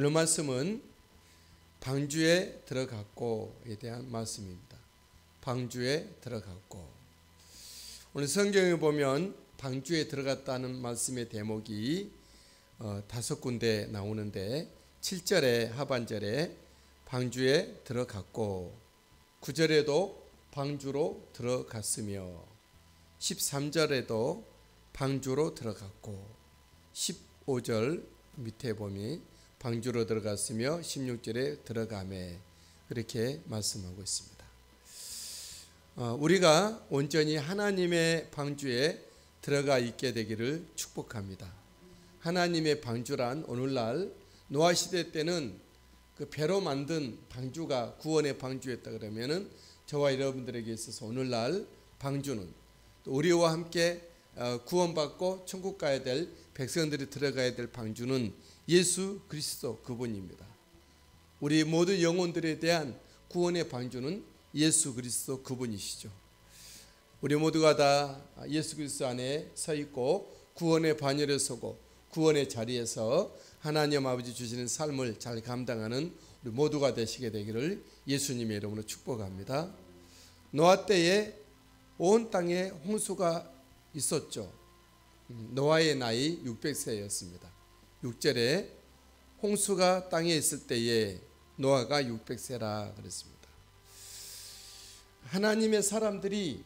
오늘 말씀은 방주에 들어갔고에 대한 말씀입니다. 방주에 들어갔고. 오늘 성경에 보면 방주에 들어갔다는 말씀의 대목이 5군데 나오는데 7절에 하반절에 방주에 들어갔고 9절에도 방주로 들어갔으며 13절에도 방주로 들어갔고 15절 밑에 보면 방주로 들어갔으며 16절에 들어가매 그렇게 말씀하고 있습니다. 우리가 온전히 하나님의 방주에 들어가 있게 되기를 축복합니다. 하나님의 방주란 오늘날 노아 시대 때는 그 배로 만든 방주가 구원의 방주였다 그러면은 저와 여러분들에게 있어서 오늘날 방주는 또 우리와 함께 구원받고 천국 가야 될 백성들이 들어가야 될 방주는 예수 그리스도 그분입니다. 우리 모든 영혼들에 대한 구원의 방주는 예수 그리스도 그분이시죠. 우리 모두가 다 예수 그리스도 안에 서 있고 구원의 반열에 서고 구원의 자리에서 하나님 아버지 주시는 삶을 잘 감당하는 우리 모두가 되시게 되기를 예수님의 이름으로 축복합니다. 노아 때에 온 땅에 홍수가 있었죠. 노아의 나이 600세였습니다. 6절에 홍수가 땅에 있을 때에 노아가 600세라 그랬습니다. 하나님의 사람들이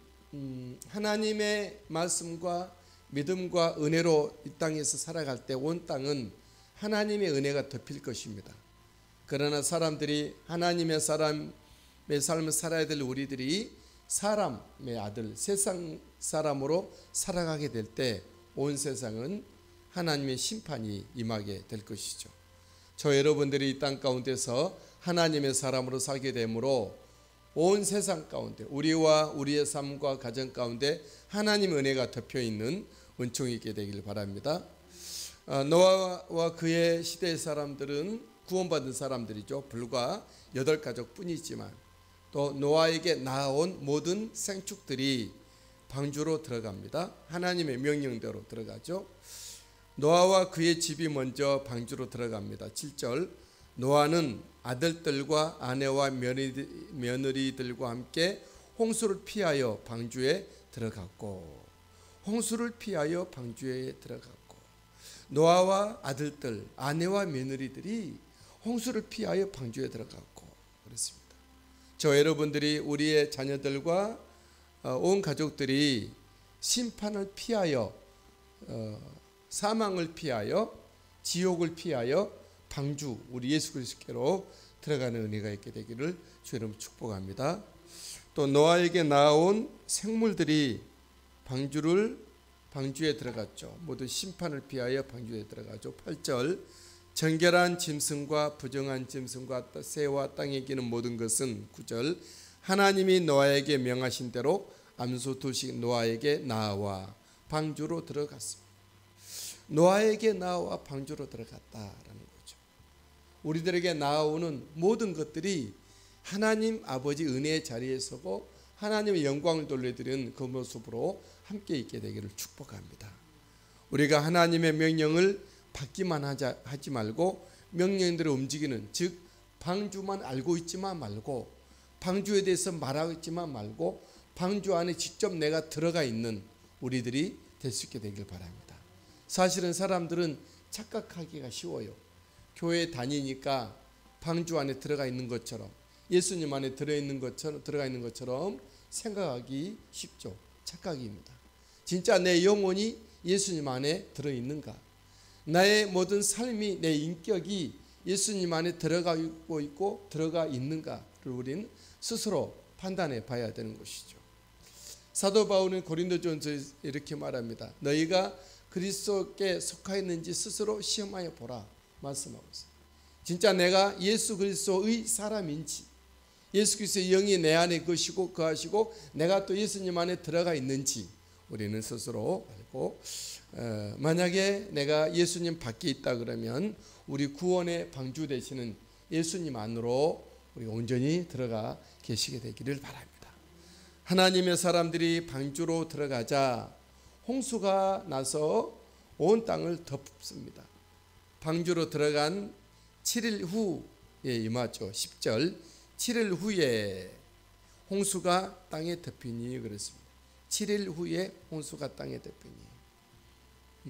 하나님의 말씀과 믿음과 은혜로 이 땅에서 살아갈 때 온 땅은 하나님의 은혜가 덮일 것입니다. 그러나 사람들이 하나님의 사람의 삶을 살아야 될 우리들이 사람의 아들, 세상 사람으로 살아가게 될 때 온 세상은 하나님의 심판이 임하게 될 것이죠. 저 여러분들이 이 땅 가운데서 하나님의 사람으로 살게 되므로 온 세상 가운데 우리와 우리의 삶과 가정 가운데 하나님의 은혜가 덮여 있는 은총이 있게 되길 바랍니다. 노아와 그의 시대의 사람들은 구원받은 사람들이죠. 불과 8가족 뿐이지만 또 노아에게 낳아온 모든 생축들이 방주로 들어갑니다. 하나님의 명령대로 들어가죠. 노아와 그의 집이 먼저 방주로 들어갑니다. 7절 노아는 아들들과 아내와 며느리들과 함께 홍수를 피하여 방주에 들어갔고 홍수를 피하여 방주에 들어갔고 노아와 아들들, 아내와 며느리들이 홍수를 피하여 방주에 들어갔고 그렇습니다. 저 여러분들이 우리의 자녀들과 온 가족들이 심판을 피하여 사망을 피하여 지옥을 피하여 방주 우리 예수 그리스도께로 들어가는 은혜가 있게 되기를 주 여러분 축복합니다. 또 노아에게 나온 생물들이 방주에 들어갔죠. 모두 심판을 피하여 방주에 들어가죠. 8절 정결한 짐승과 부정한 짐승과 새와 땅에 기는 모든 것은 9절 하나님이 노아에게 명하신 대로 암소 2씩 노아에게 나와 방주로 들어갔습니다. 노아에게 나와 방주로 들어갔다라는 거죠. 우리들에게 나오는 모든 것들이 하나님 아버지 은혜의 자리에 서고 하나님의 영광을 돌려드리는 그 모습으로 함께 있게 되기를 축복합니다. 우리가 하나님의 명령을 받기만 하지 말고 명령대로 움직이는 즉 방주만 알고 있지만 말고 방주에 대해서 말하고 있지만 말고 방주 안에 직접 내가 들어가 있는 우리들이 될 수 있게 되길 바랍니다. 사실은 사람들은 착각하기가 쉬워요. 교회에 다니니까 방주 안에 들어가 있는 것처럼 예수님 안에 들어가 있는 것처럼 생각하기 쉽죠. 착각입니다. 진짜 내 영혼이 예수님 안에 들어있는가? 나의 모든 삶이 내 인격이 예수님 안에 들어가고 있고 들어가 있는가를 우리는 스스로 판단해 봐야 되는 것이죠. 사도 바울은 고린도전서에 이렇게 말합니다. 너희가 그리스도께 속하였는지 스스로 시험하여 보라 말씀하고 있습니다. 진짜 내가 예수 그리스도의 사람인지 예수 그리스도의 영이 내 안에 거하시고 내가 또 예수님 안에 들어가 있는지 우리는 스스로 알고 만약에 내가 예수님 밖에 있다 그러면 우리 구원의 방주 되시는 예수님 안으로 우리 온전히 들어가 계시게 되기를 바랍니다. 하나님의 사람들이 방주로 들어가자 홍수가 나서 온 땅을 덮습니다. 방주로 들어간 7일 후에 임하죠. 10절 7일 후에 홍수가 땅에 덮이니 그랬습니다. 7일 후에 홍수가 땅에 덮이니.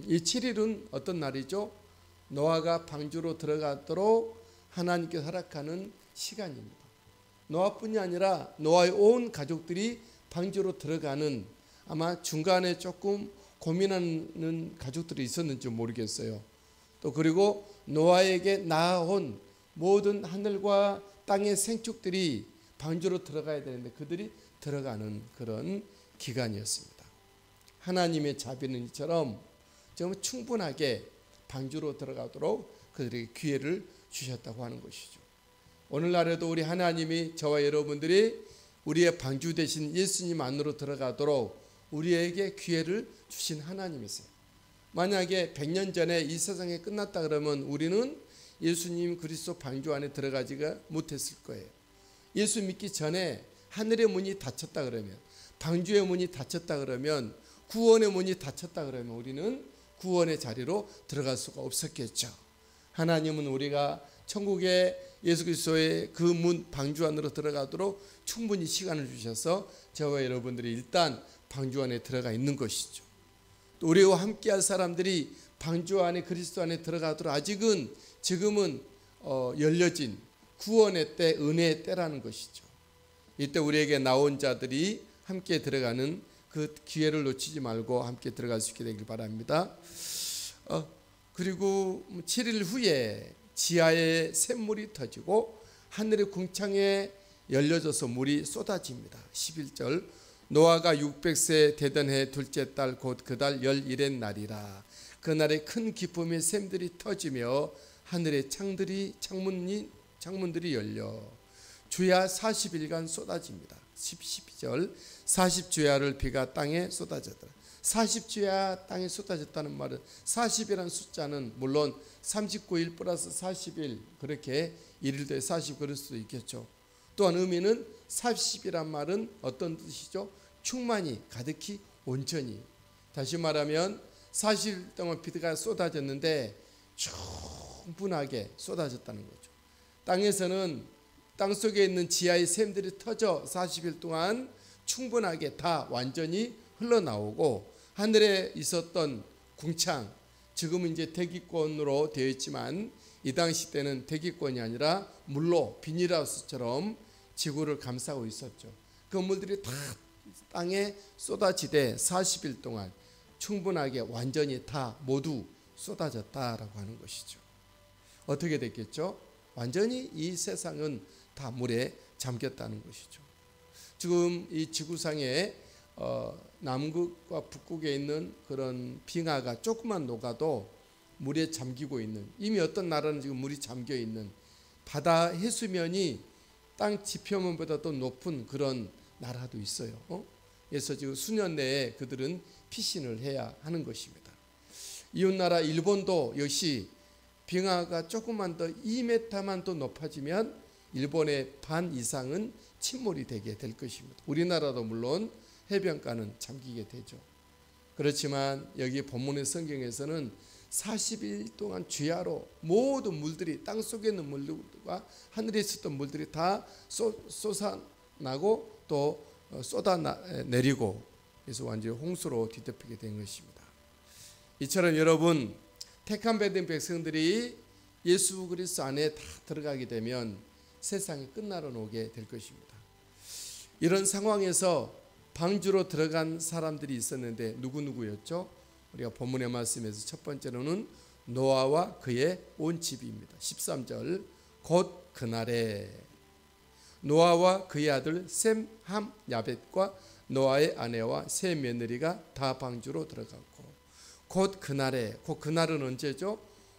이 7일은 어떤 날이죠? 노아가 방주로 들어가도록 하나님께서 허락하는 시간입니다. 노아뿐이 아니라 노아의 온 가족들이 방주로 들어가는, 아마 중간에 조금 고민하는 가족들이 있었는지 모르겠어요. 또 그리고 노아에게 낳아온 모든 하늘과 땅의 생축들이 방주로 들어가야 되는데 그들이 들어가는 그런 기간이었습니다. 하나님의 자비는 이처럼 정말 충분하게 방주로 들어가도록 그들에게 기회를 주셨다고 하는 것이죠. 오늘날에도 우리 하나님이 저와 여러분들이 우리의 방주 되신 예수님 안으로 들어가도록 우리에게 기회를 주신 하나님이세요. 만약에 100년 전에 이 세상에 끝났다 그러면 우리는 예수님 그리스도 방주 안에 들어가지가 못했을 거예요. 예수 믿기 전에 하늘의 문이 닫혔다 그러면, 방주의 문이 닫혔다 그러면, 구원의 문이 닫혔다 그러면 우리는 구원의 자리로 들어갈 수가 없었겠죠. 하나님은 우리가 천국의 예수 그리스도의 그 문 방주 안으로 들어가도록 충분히 시간을 주셔서 저와 여러분들이 일단 방주 안에 들어가 있는 것이죠. 또 우리와 함께할 사람들이 방주 안에 그리스도 안에 들어가도록 아직은 지금은 열려진 구원의 때, 은혜의 때라는 것이죠. 이때 우리에게 나온 자들이 함께 들어가는 그 기회를 놓치지 말고 함께 들어갈 수 있게 되길 바랍니다. 그리고 7일 후에 지하에 샘물이 터지고 하늘의 궁창에 열려져서 물이 쏟아집니다. 11절 노아가 600세 되던 해 둘째 달 곧 그 달 11의 날이라. 그날에 큰 기쁨의 샘들이 터지며 하늘의 창문들이 열려 주야 40일간 쏟아집니다. 12절 40주야를 비가 땅에 쏟아졌더라. 40주야 땅에 쏟아졌다는 말은 40이라는 숫자는 물론 39일 플러스 40일 그렇게 1일 돼 40 그럴 수도 있겠죠. 또한 의미는 40이란 말은 어떤 뜻이죠? 충만히, 가득히, 온전히. 다시 말하면 40일 동안 비가 쏟아졌는데 충분하게 쏟아졌다는 거죠. 땅에서는 땅속에 있는 지하의 샘들이 터져 40일 동안 충분하게 다 완전히 흘러나오고 하늘에 있었던 궁창, 지금은 이제 대기권으로 되어 있지만 이 당시 때는 대기권이 아니라 물로 비닐하우스처럼 지구를 감싸고 있었죠. 그 물들이 다 땅에 쏟아지되 40일 동안 충분하게 완전히 다 모두 쏟아졌다라고 하는 것이죠. 어떻게 됐겠죠? 완전히 이 세상은 다 물에 잠겼다는 것이죠. 지금 이 지구상에 남극과 북극에 있는 그런 빙하가 조금만 녹아도 물에 잠기고 있는, 이미 어떤 나라는 지금 물이 잠겨 있는, 바다 해수면이 땅 지표면보다도 높은 그런 나라도 있어요. 그래서 지금 수년 내에 그들은 피신을 해야 하는 것입니다. 이웃나라 일본도 역시 빙하가 조금만 더 2m만 더 높아지면 일본의 반 이상은 침몰이 되게 될 것입니다. 우리나라도 물론 해변가는 잠기게 되죠. 그렇지만 여기 본문의 성경에서는 40일 동안 주야로 모든 물들이, 땅속에 있는 물들과 하늘에 있었던 물들이 다 쏟아나고 또 쏟아내리고, 그래서 완전히 홍수로 뒤덮이게 된 것입니다. 이처럼 여러분, 택함 받은 백성들이 예수 그리스도 안에 다 들어가게 되면 세상이 끝나러 오게 될 것입니다. 이런 상황에서 방주로 들어간 사람들이 있었는데 누구였죠? 우리가 본문의 말씀에서 첫 번째로는 노아와 그의 온 집입니다. 13절 곧 그날에 노아와 그의 아들 셈, 함, 야벳과 노아의 아내와 세 며느리가 다 방주로 들어갔고, 곧 그날에, 곧 그날은 언제죠?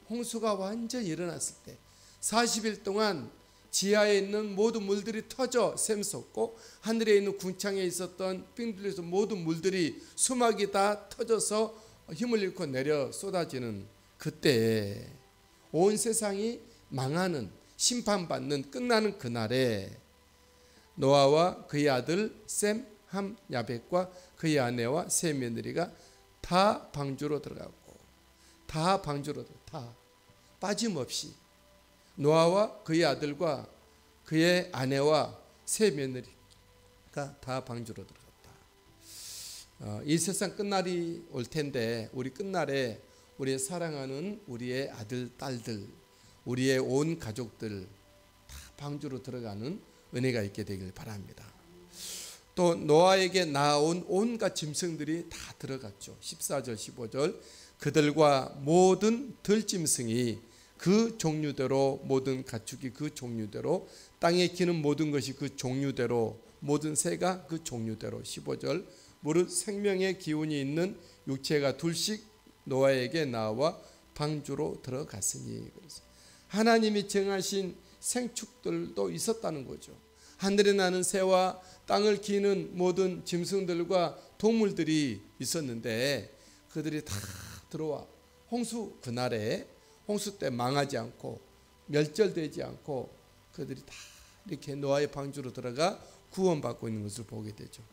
홍수가 완전히 일어났을 때 40일 동안 지하에 있는 모든 물들이 터져 샘솟고 하늘에 있는 궁창에 있었던 빙 뚫려서 모든 물들이 수막이 다 터져서 힘을 잃고 내려 쏟아지는 그때에 온 세상이 망하는, 심판받는, 끝나는 그날에 노아와 그의 아들 셈, 함, 야벳과 그의 아내와 세 며느리가 다 방주로 들어갔고, 다 방주로 다 빠짐없이 노아와 그의 아들과 그의 아내와 세 며느리가 다 방주로 들어갔다. 이 세상 끝날이 올 텐데 우리 끝날에 우리의 사랑하는 우리의 아들, 딸들, 우리의 온 가족들 다 방주로 들어가는 은혜가 있게 되길 바랍니다. 또 노아에게 낳아온 온갖 짐승들이 다 들어갔죠. 14절 15절 그들과 모든 들짐승이 그 종류대로, 모든 가축이 그 종류대로, 땅에 기는 모든 것이 그 종류대로, 모든 새가 그 종류대로. 15절 무릇 생명의 기운이 있는 육체가 둘씩 노아에게 나와 방주로 들어갔으니. 그래서 하나님이 정하신 생축들도 있었다는 거죠. 하늘에 나는 새와 땅을 기는 모든 짐승들과 동물들이 있었는데 그들이 다 들어와 홍수 그날에 홍수 때 망하지 않고 멸절되지 않고 그들이 다 이렇게 노아의 방주로 들어가 구원받고 있는 것을 보게 되죠.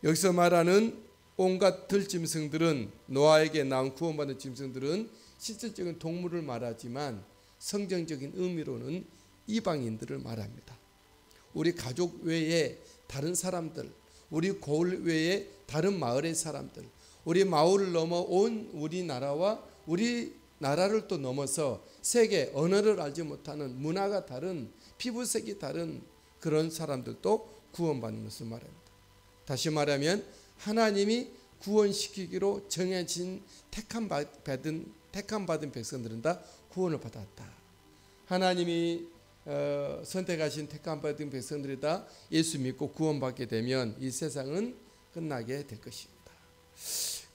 여기서 말하는 온갖 들짐승들은, 노아에게 나온 구원받은 짐승들은 실질적인 동물을 말하지만 성경적인 의미로는 이방인들을 말합니다. 우리 가족 외에 다른 사람들, 우리 고을 외에 다른 마을의 사람들, 우리 마을을 넘어 온 우리나라와 우리나라를 또 넘어서 세계 언어를 알지 못하는 문화가 다른, 피부색이 다른 그런 사람들도 구원받는 것을 말합니다. 다시 말하면 하나님이 구원시키기로 정해진 택함 받은 백성들은 다 구원을 받았다. 하나님이 선택하신 택함 받은 백성들이 다 예수 믿고 구원받게 되면 이 세상은 끝나게 될 것입니다.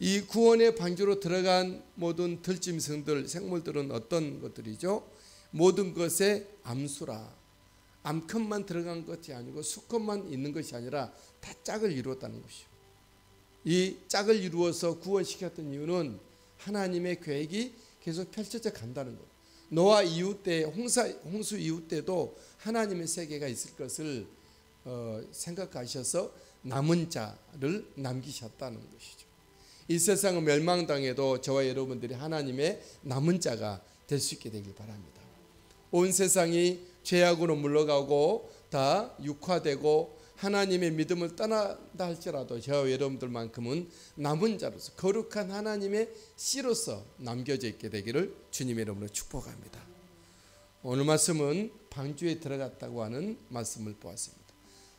이 구원의 방주로 들어간 모든 들짐승들, 생물들은 어떤 것들이죠? 모든 것에 암수라, 암컷만 들어간 것이 아니고 수컷만 있는 것이 아니라 다 짝을 이루었다는 것이죠. 이 짝을 이루어서 구원시켰던 이유는 하나님의 계획이 계속 펼쳐져 간다는 것. 노아 이후 때, 홍수 이후 때도 하나님의 세계가 있을 것을 생각하셔서 남은 자를 남기셨다는 것이죠. 이 세상은 멸망당해도 저와 여러분들이 하나님의 남은 자가 될 수 있게 되길 바랍니다. 온 세상이 죄악으로 물러가고 다 육화되고 하나님의 믿음을 떠난다 할지라도 저와 여러분들만큼은 남은 자로서 거룩한 하나님의 씨로서 남겨져 있게 되기를 주님의 이름으로 축복합니다. 오늘 말씀은 방주에 들어갔다고 하는 말씀을 보았습니다.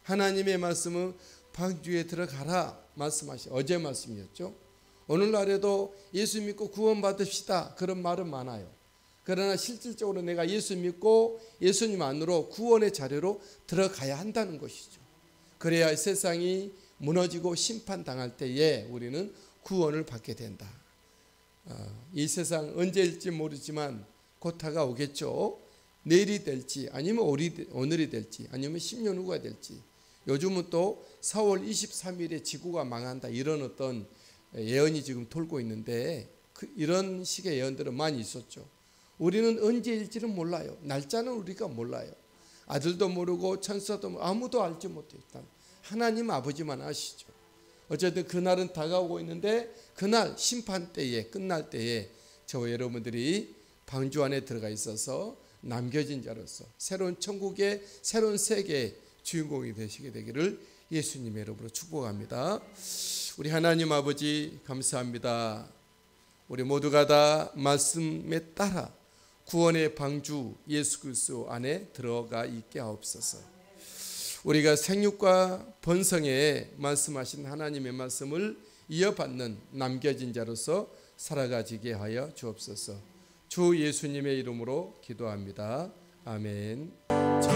하나님의 말씀은 방주에 들어가라 말씀하신 어제 말씀이었죠. 오늘날에도 예수 믿고 구원받읍시다 그런 말은 많아요. 그러나 실질적으로 내가 예수 믿고 예수님 안으로 구원의 자리로 들어가야 한다는 것이죠. 그래야 세상이 무너지고 심판당할 때에 우리는 구원을 받게 된다. 이 세상 언제일지 모르지만 곧 다가오겠죠. 내일이 될지 아니면 오늘이 될지 아니면 10년 후가 될지. 요즘은 또 4월 23일에 지구가 망한다 이런 어떤 예언이 지금 돌고 있는데 이런 식의 예언들은 많이 있었죠. 우리는 언제일지는 몰라요. 날짜는 우리가 몰라요. 아들도 모르고 천사도 아무도 알지 못해요. 하나님 아버지만 아시죠. 어쨌든 그날은 다가오고 있는데 그날 심판 때에 끝날 때에 저와 여러분들이 방주 안에 들어가 있어서 남겨진 자로서 새로운 천국의 새로운 세계의 주인공이 되시게 되기를 예수님의 이름으로 축복합니다. 우리 하나님 아버지 감사합니다. 우리 모두가 다 말씀에 따라 구원의 방주 예수 그리스도 안에 들어가 있게 하옵소서. 우리가 생육과 번성에 말씀하신 하나님의 말씀을 이어받는 남겨진 자로서 살아가지게 하여 주옵소서. 주 예수님의 이름으로 기도합니다. 아멘. 주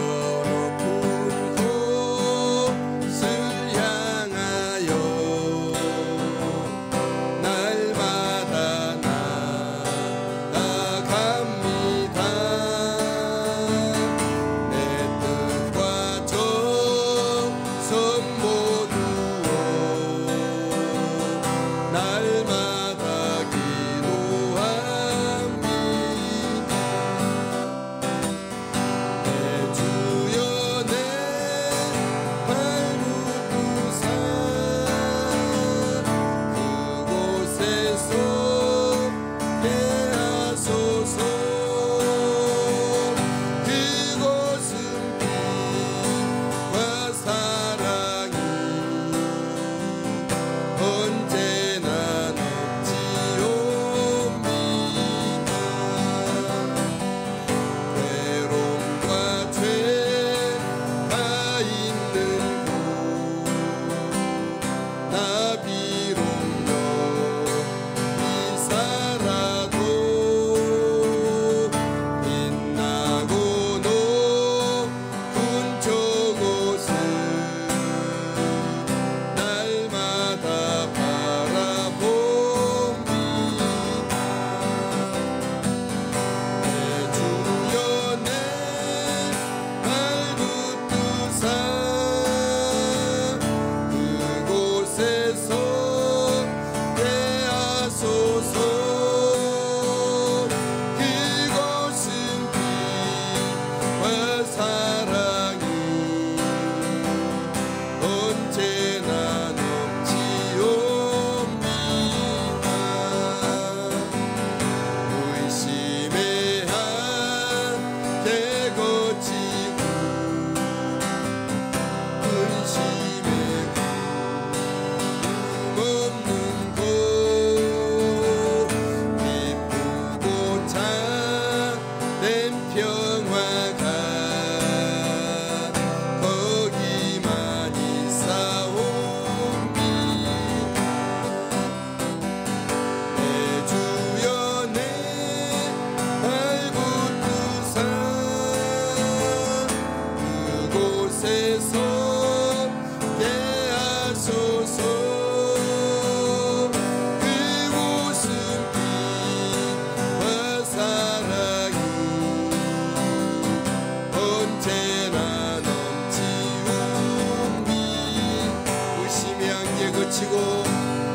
거치고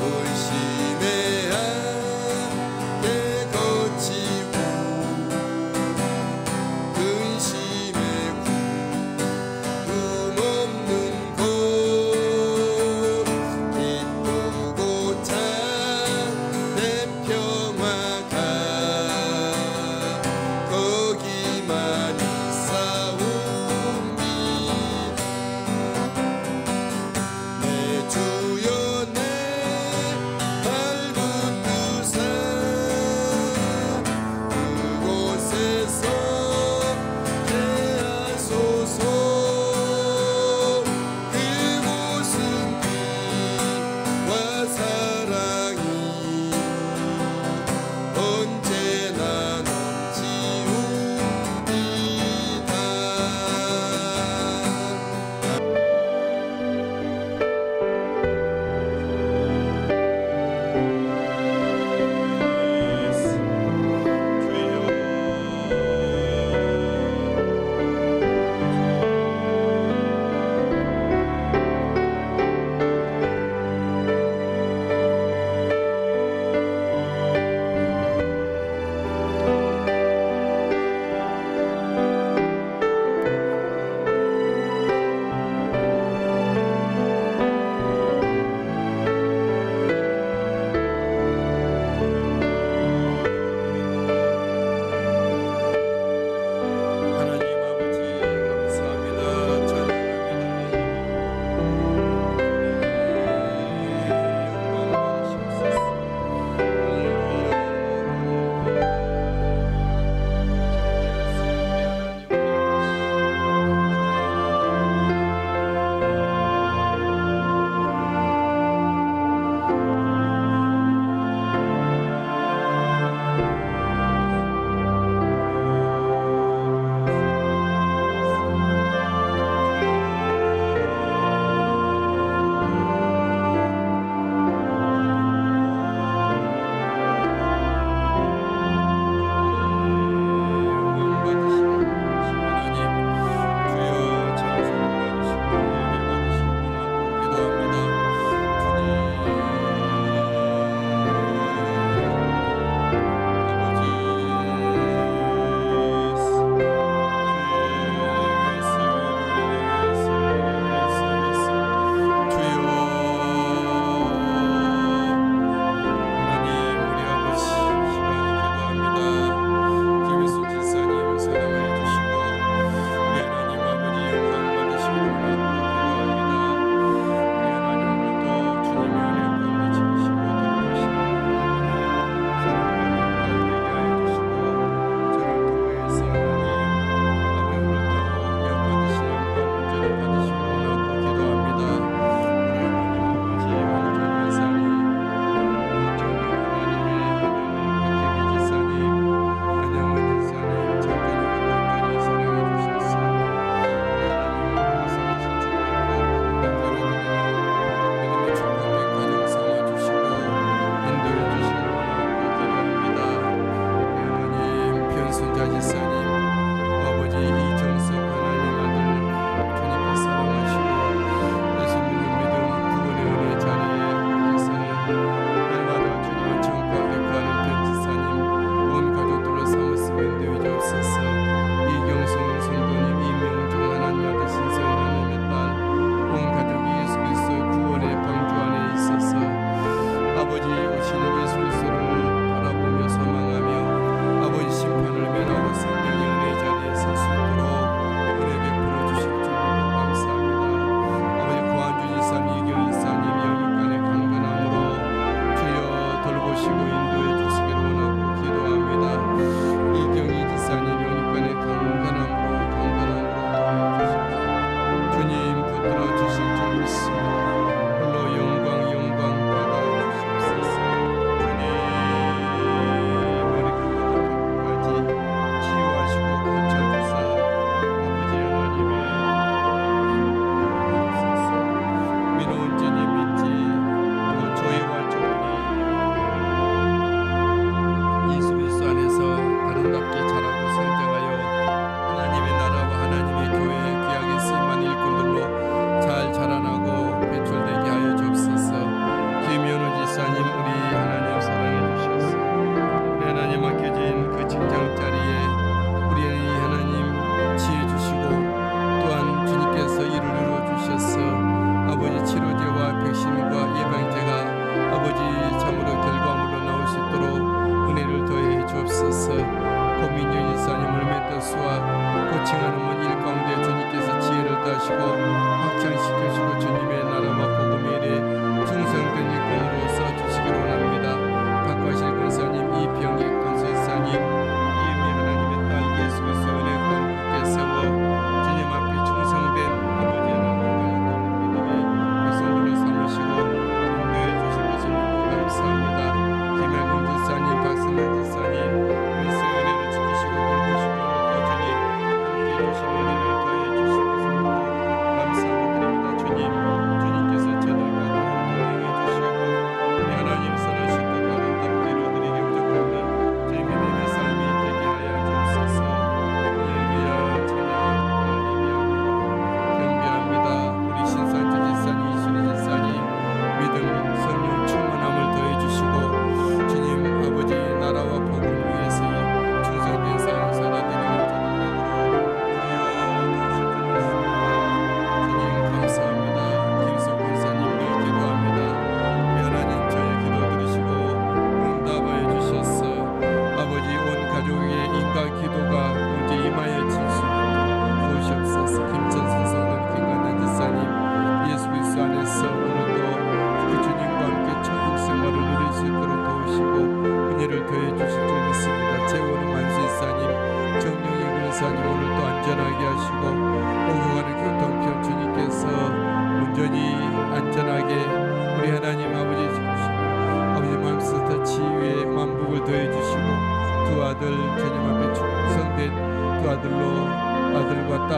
의심의 함께 거치고 근심의 구름 없는 곳 기쁘고 참된 평화가 거기만 있사옵니 내 주여 내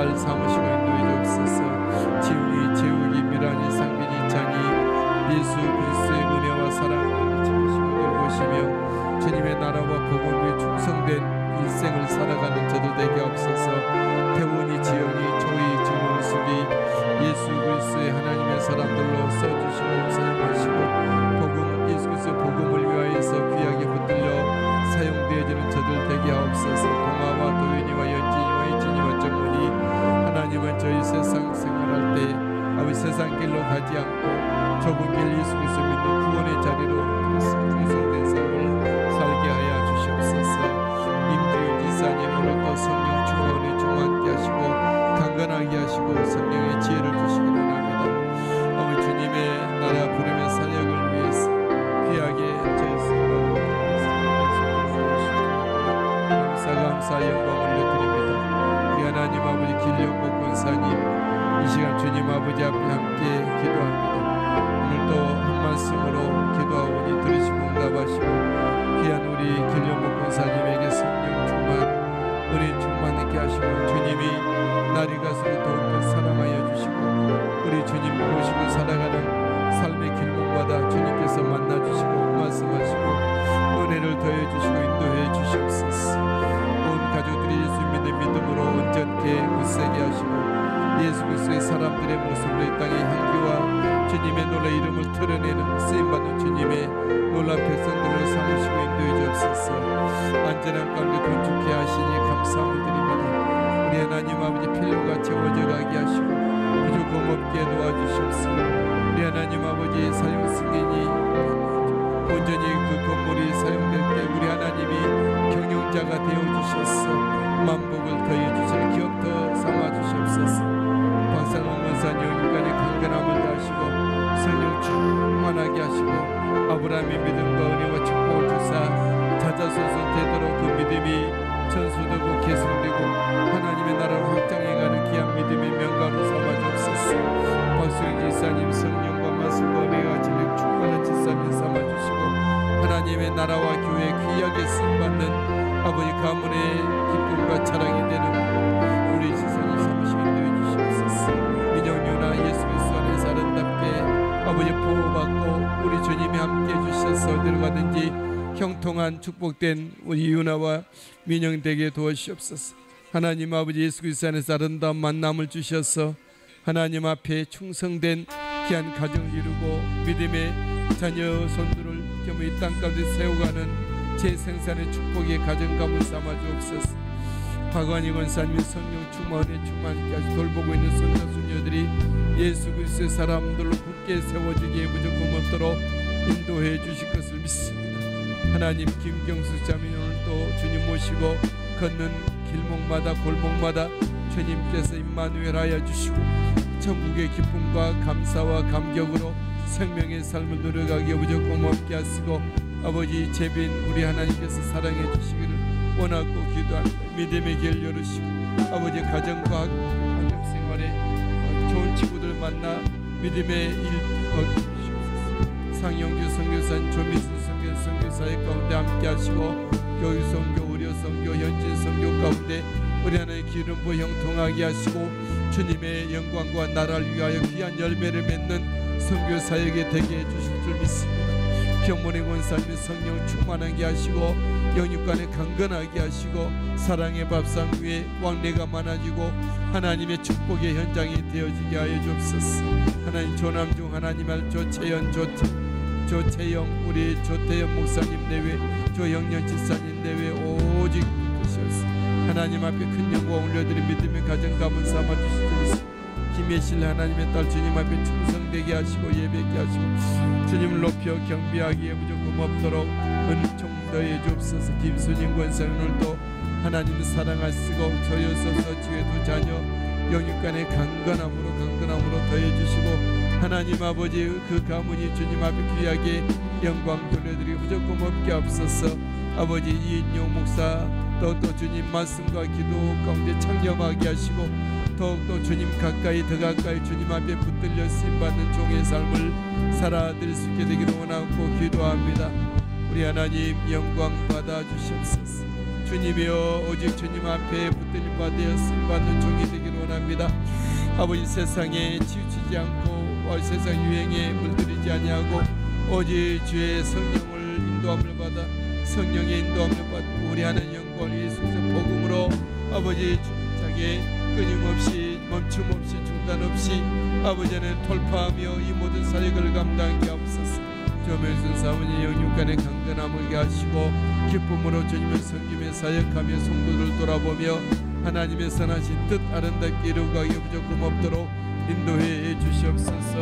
딸 삼으시고 인도해 주옵소서. 지훈이, 재욱이, 미란이, 상빈이, 찬이 예수 그리스도의 은혜와 사랑을 지키시고 돌보시며 주님의 나라와 복음에 충성된 일생을 살아가는 저들 되게 없어서. 태훈이, 지영이, 조이, 준호, 수비 예수 그리스도의 하나님의 사람들로 써주시고 사용하시고 예수 그리스도 복음을 위하여서 귀하게 붙들려 사용되어지는 저들 되게 하옵소서. 동아와 도윤이와 연진이와 혜진이와 정문이 하나님은 저희 세상 생활할 때 아버지 세상 길로 가지 않고 좁은 길 예수 그리스도 믿는 구원의 자리로 충성된 삶을 살게 하여 주시옵소서. 임주윤 지사님 오늘도 성령 충만에 충만케 하시고 강건하게 하시고 성령의 지혜를 주시기 원합니다. 아버지 주님의 나라 부름의 사역을 위해서 귀하게 저희 감사 영광 올려드립니다. 우리 하나님 아버지 길령복 권사님 이 시간 주님 아버지 앞에 함께 기도합니다. 오늘도 한 말씀으로 기도하오니 들으시고 응답하시고 귀한 우리 길령복 권사님에게 성령 충만 은혜 충만하게 하시고 주님이 날이 갈수록 더욱더 사랑하여 주시고 우리 주님 모시고 살아가는 삶의 길목마다 주님께서 만나주시고 말씀하시고 은혜를 더해주시고 인도해 주시옵소서. 온 가족들이 예수 믿는 믿음으로 온전케 굳세게 하시고 예수 그리스도의 사람들의 모습으로 이 땅의 향기와 주님의 놀라 이름을 드러내는 쓰임받는 주님의 놀란 백성들을 삼으시고 인도해 주옵소서. 안전한 가운데 건축해 하시니 감사함을 드립니다. 우리 하나님 아버지 필요가 채워져 가게 하시고 부족함 없게 도와주시옵소서. 우리 하나님 아버지 사용 승인이 온전히 그 건물이 사용될 때 우리 하나님이 경영자가 되어주셔서 만복을 더해주실 기업도 삼아주시옵소서. 박상원 원사님 인간의 강건함을 다하시고 성령 충만하게 하시고 아브라함의 믿음과 은혜와 축복을 주사 자자손손 되도록 그 믿음이 전수되고 계승되고 하나님의 나라를 확장해가는 귀한 믿음의 명가로 삼아주옵소서. 박수영 지사님 성령과 말씀과 은혜가 진리 충만한 지사님 삼아주시고 하나님의 나라와 교회에 귀하게 쓰임받는 아버지 가문의 기쁨과 자랑이 되는 우리 지사님 삼으시고 인도해 주시옵소서. 민영유나 예수 그리스도 안에서 아름답게 아버지 보호받고 우리 주님이 함께 해주셔서 어디로 가든지 형통한 축복된 우리 유나와 민영되게 도와주시옵소서. 하나님 아버지 예수 그리스도 안에서 아름다운 만남을 주셔서 하나님 앞에 충성된 귀한 가정을 이루고 믿음의 자녀 손들을 이 땅 가운데 세워가는 제 생산의 축복의 가정 가문 삼아 주옵소서. 박완희 권사님 성령 충만에 충만케 하시 돌보고 있는 손자 손녀들이 예수 그리스도의 사람들로 굳게 세워지기에 무조건 없도록 인도해 주실 것을 믿습니다. 하나님 김경수 자매님 오늘도 주님 모시고 걷는 길목마다 골목마다 주님께서 임마누엘 하여 주시고 천국의 기쁨과 감사와 감격으로 생명의 삶을 누려가기에 무조건 없게 하시고 아버지 재빈 우리 하나님께서 사랑해 주시기를 원하고 기도합니다. 믿음의 길 열으시고 아버지 가정과 가정생활에 좋은 친구들 만나 믿음의 일 거두시옵소서. 상영규 선교사님 조미순 선교사의 가운데 함께 하시고 교육선교 의료선교 현진선교 가운데 우리 하나님의 기름 부어 형통하게 하시고 주님의 영광과 나라를 위하여 귀한 열매를 맺는 선교 사역에 되게 해주실 줄 믿습니다. 병문의 권사님 성령 충만하게 하시고 영육간에 강건하게 하시고 사랑의 밥상 위에 왕래가 많아지고 하나님의 축복의 현장이 되어지게 하여 주옵소서. 하나님 조남 중 하나님 알 조채영 조채영 우리 조태영 목사님 내외 조영년 집사님 내외 오직 붙으셔서 하나님 앞에 큰 영광 올려드린 믿음의 가정 가문 삼아주실 줄 믿습니다. 김예실 하나님의 딸 주님 앞에 충성되게 하시고 예배케 하시고 주님을 높여 경배하기에 무조건 없도록 은총 더해 주옵소서. 김순인 권사님 오늘도 하나님을 사랑하시고 저여서서 주의 두 자녀 영육간의 강건함으로 더해 주시고 하나님 아버지 그 가문이 주님 앞에 귀하게 영광 돌려드리고 무조건 없게 앞서서 아버지 이인용 목사 더욱더 주님 말씀과 기도 가운데 창념하게 하시고 더욱더 주님 가까이 더 가까이 주님 앞에 붙들려 쓰임받는 종의 삶을 살아드릴 수 있게 되기를 원하고 기도합니다. 우리 하나님 영광 받아 주시옵소서. 주님이여 오직 주님 앞에 붙들림 받아 쓰임받는 종이 되기를 원합니다. 원합니다. 아버지, 세상에 치우치지 않고 세상 유행에 물들이지 아니하고 오직 주의 성령을 인도함을 받아 성령의 인도함을 받고 우리 하나님 영광을 예수 그리스도 복음으로 아버지 주문자게 끊임없이 멈춤 없이 중단 없이 아버지 안에 돌파하며 이 모든 사역을 감당하게 하옵소서. 조명순 사모님 영육간의 강건함을 하시고 기쁨으로 주님을 섬기며 사역하며 성도를 돌아보며 하나님의 선하신 뜻 아름답게 이루어가기 부족함 없도록 인도해 주시옵소서.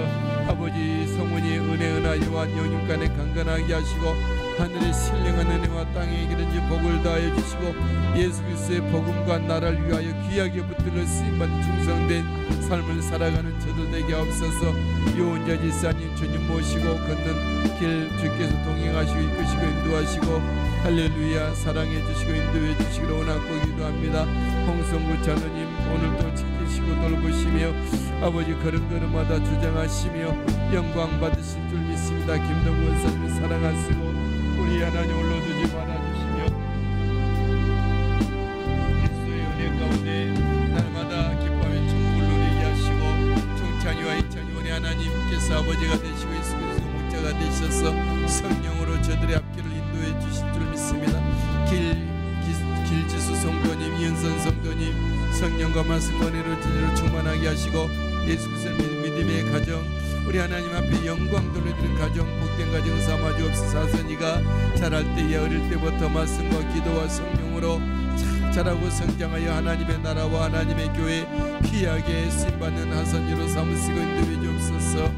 아버지, 성원이 은혜 은하여와 영육간에 강건하게 하시고 하늘의 신령한 은혜와 땅에 이르는지 복을 다하여 주시고 예수 그리스도의 복음과 나라를 위하여 귀하게 붙들어 쓰임받은 충성된 삶을 살아가는 저들 되게 하옵소서. 유언자 지사님 주님 모시고 걷는 길 주께서 동행하시고 이끄시고 인도하시고 할렐루야 사랑해 주시고 인도해 주시기를 원하고 기도합니다. 홍성구 장로님 오늘도 지키시고 돌보시며 아버지 걸음걸음마다 주장하시며 영광 받으실 줄 믿습니다. 김동건 선생님을 사랑하시고 우리 하나님 올려두지 말아주시며 그리스도의 은혜 가운데 날마다 기뻐하며 천국을 누리게 하시고 총찬이와 이찬이 우리 하나님께서 아버지가 되시고 예수 그리스도 목자가 되셔서 성령으로 저들의 앞길을 인도해 주실 줄 믿습니다. 길지수 성도님, 이은선 성도님 성령과 말씀과 은혜로 저들을 충만하게 하시고 예수 그리스도 믿음의 가정 우리 하나님 앞에 영광 돌려드리는 가정 복된 가정 삼아 주옵소서. 사선이가 자랄 때에 어릴 때부터 말씀과 기도와 성령으로 자라고 성장하여 하나님의 나라와 하나님의 교회 귀하게 쓰임받는 하선이로 삼으시고 인도해 주옵소서.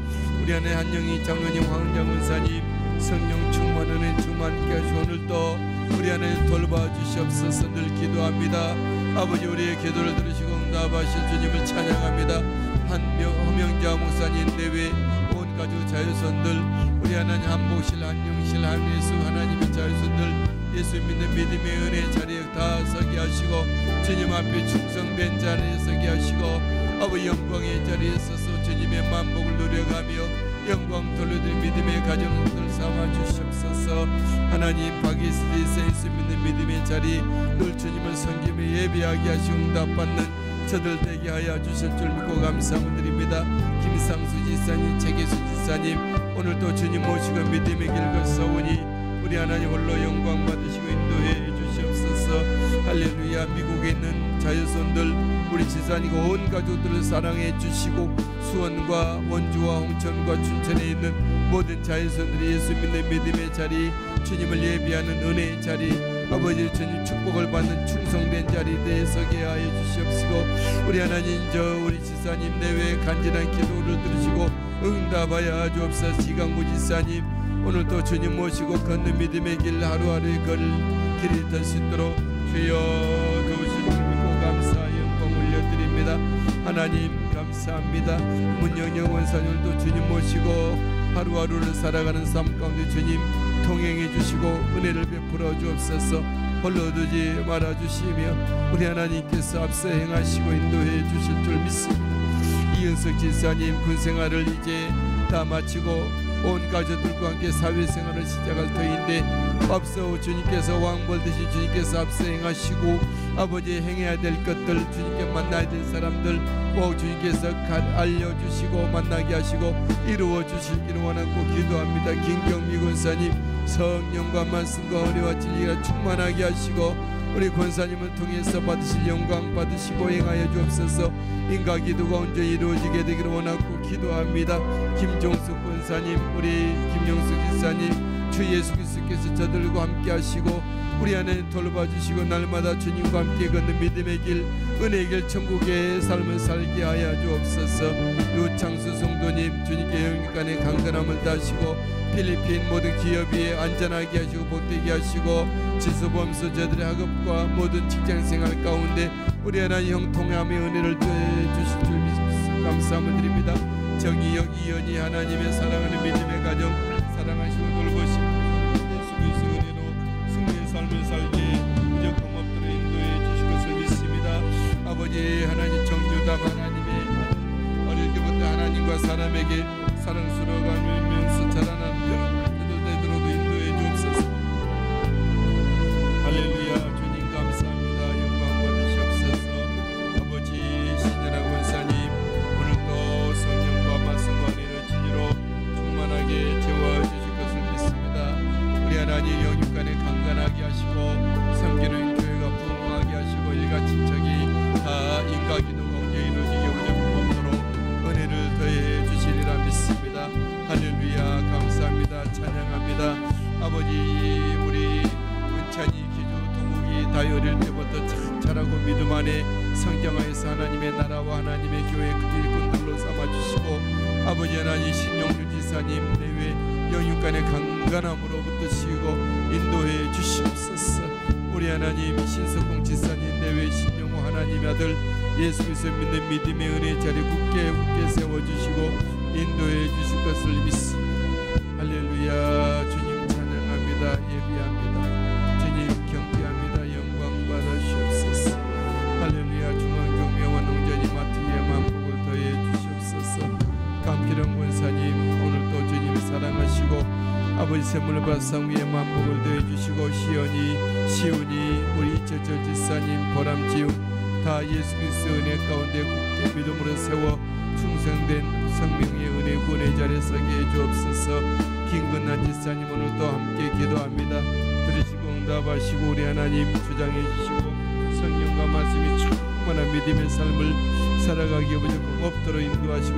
우리 안에 한영희 장로님, 황은장 원사님 성령 충만 은혜 충만케 하시고 오늘도 우리 안에 돌봐 주시옵소서. 늘 기도합니다. 아버지, 우리의 기도를 들으시고 응답하실 주님을 찬양합니다. 허명자 목사님 내외 온 가족 자유손들 우리 하나님 한복실 한영실 한예수 하나님의 자유손들 예수 믿는 믿음의 은혜 자리에 다 서게 하시고 주님 앞에 충성된 자리에 서게 하시고 아버지 영광의 자리에 서서 주님의 만복을 누려가며 영광 돌려드린 믿음의 가정들 삼아 주시옵소서. 하나님 박이스리세 예수 믿는 믿음의 자리 늘 주님을 섬기며 예배하게 하시고 응답받는 저들 되게 하여 주실 줄 믿고 감사함을 드립니다. 김상수 지사님, 최계수 지사님 오늘도 주님 모시고 믿음의 길 걸어오니 우리 하나님 홀로 영광 받으시고 인도해 주시옵소서. 할렐루야. 미국에 있는 자유손들 우리 지사님과 온 가족들을 사랑해 주시고 수원과 원주와 홍천과 춘천에 있는 모든 자유손들이 예수 믿는 믿음의 자리 주님을 예비하는 은혜의 자리 아버지 주님 축복을 받는 충성된 자리에 서게 하여 주시옵시고 우리 하나님 우리 지사님 내외 간절한 기도를 들으시고 응답하여 주옵소서. 지강구 지사님 오늘도 주님 모시고 걷는 믿음의 길 하루하루의 길이 될 수 있도록 주여 도우실 줄 믿고 감사 영광 올려드립니다. 하나님 감사합니다. 문영영 원사님도 주님 모시고 하루하루를 살아가는 삶 가운데 주님 통행해 주시고 은혜를 베풀어 주옵소서. 홀로 두지 말아 주시며 우리 하나님께서 앞서 행하시고 인도해 주실 줄 믿습니다. 이은석 지사님 군생활을 이제 다 마치고 온 가족들과 함께 사회생활을 시작할 터인데 앞서 주님께서 왕벌듯이 주님께서 앞서 행하시고 아버지 행해야 될 것들 주님께 만나야 될 사람들 꼭 주님께서 알려주시고 만나게 하시고 이루어 주시기를 원하고 기도합니다. 김경미 권사님 성령과 말씀과 은혜와 진리가 충만하게 하시고 우리 권사님을 통해서 받으실 영광 받으시고 행하여 주옵소서. 인가 기도가 온전히 이루어지게 되기를 원하고 기도합니다. 김종숙 권사님 우리 김영숙 기사님 주 예수 그리스도께서 저들과 함께 하시고 우리 안에 돌봐주시고 날마다 주님과 함께 걷는 믿음의 길 은혜의 길 천국의 삶을 살게 하여 주옵소서. 유창수 성도님 주님께 영육간의 강건함을 다하시고 필리핀 모든 기업이 안전하게 하시고 복되게 하시고 지수범수 저들의 학업과 모든 직장생활 가운데 우리 하나님 형통함의 은혜를 주실 줄 믿습니다. 감사함을 드립니다. 정의역 이연이 하나님의 사랑하는 믿음의 가정 사랑하시고 돌보시고 예수 그리스도 은혜로 승리의 삶을 살게 무조건 없도록 인도해 주실 것을 믿습니다. 아버지 하나님 정유담 하나님의 어릴 때부터 하나님과 사람에게 사랑스러워가면서 자라난 그들대로도 인도해 주옵소서. 할렐루야. 주님 감사합니다. 영광 받으시옵소서. 아버지 신이라고 하나님 영육간에 강건하게 하시고 섬기는 교회가 부흥하게 하시고 일가 친척이 다 인과기도 공개 이루어지게 무조건 없도록 은혜를 더해 주시리라 믿습니다. 할렐루야. 감사합니다. 찬양합니다. 아버지, 우리 은찬이 기주 동욱이 다 어릴 때부터 참 잘하고 믿음 안에 성장하여서 하나님의 나라와 하나님의 교회 그 일꾼들로 삼아주시고 아버지 하나님 신용주 지사님 내외 영육간의 강건함으로부터 시고 인도해 주시옵소서. 우리 하나님 신석공 지사님 내외 신용호 하나님의 아들 예수 그리스도 믿는 믿음의 은혜 자리 굳게 세워주시고 인도해 주실 것을 믿습니다. 할렐루야. 주님 찬양합니다. 예비합니다. 주님 경배합니다. 영광 받으시옵소서. 할렐루야. 중앙종묘원 농전이 마트의 만복을 더해 주시옵소서. 감기령 권사님 오늘도 주님 사랑하시고 아버지 샘물 발상 위에 만복을 더해 주시고 시온이 우리 이철철 지사님 보람지움 다 예수 그리스도 은혜 가운데 굳게 믿음으로 세워 충성된 성령의 은혜 구원의 자리에 서게 해주옵소서. 김근란 지사님 오늘도 함께 기도합니다. 들으시고 응답하시고 우리 하나님 주장해 주시고 성령과 말씀이 충만한 믿음의 삶을 살아가기에 무조건 없도록 인도하시고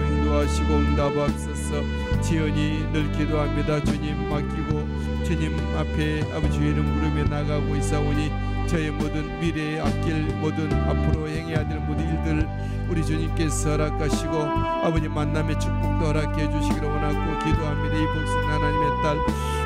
응답하옵소서. 지연이 늘 기도합니다. 주님 맡기고 주님 앞에 아버지의 이름 부르며 나가고 있사오니 저의 모든 미래에 아낄 모든 앞으로 행해야 될 모든 일들 우리 주님께서 허락하시고 아버지 만남의 축복도 허락해 주시기를 원하고 기도합니다. 이 복сын 하나님의 딸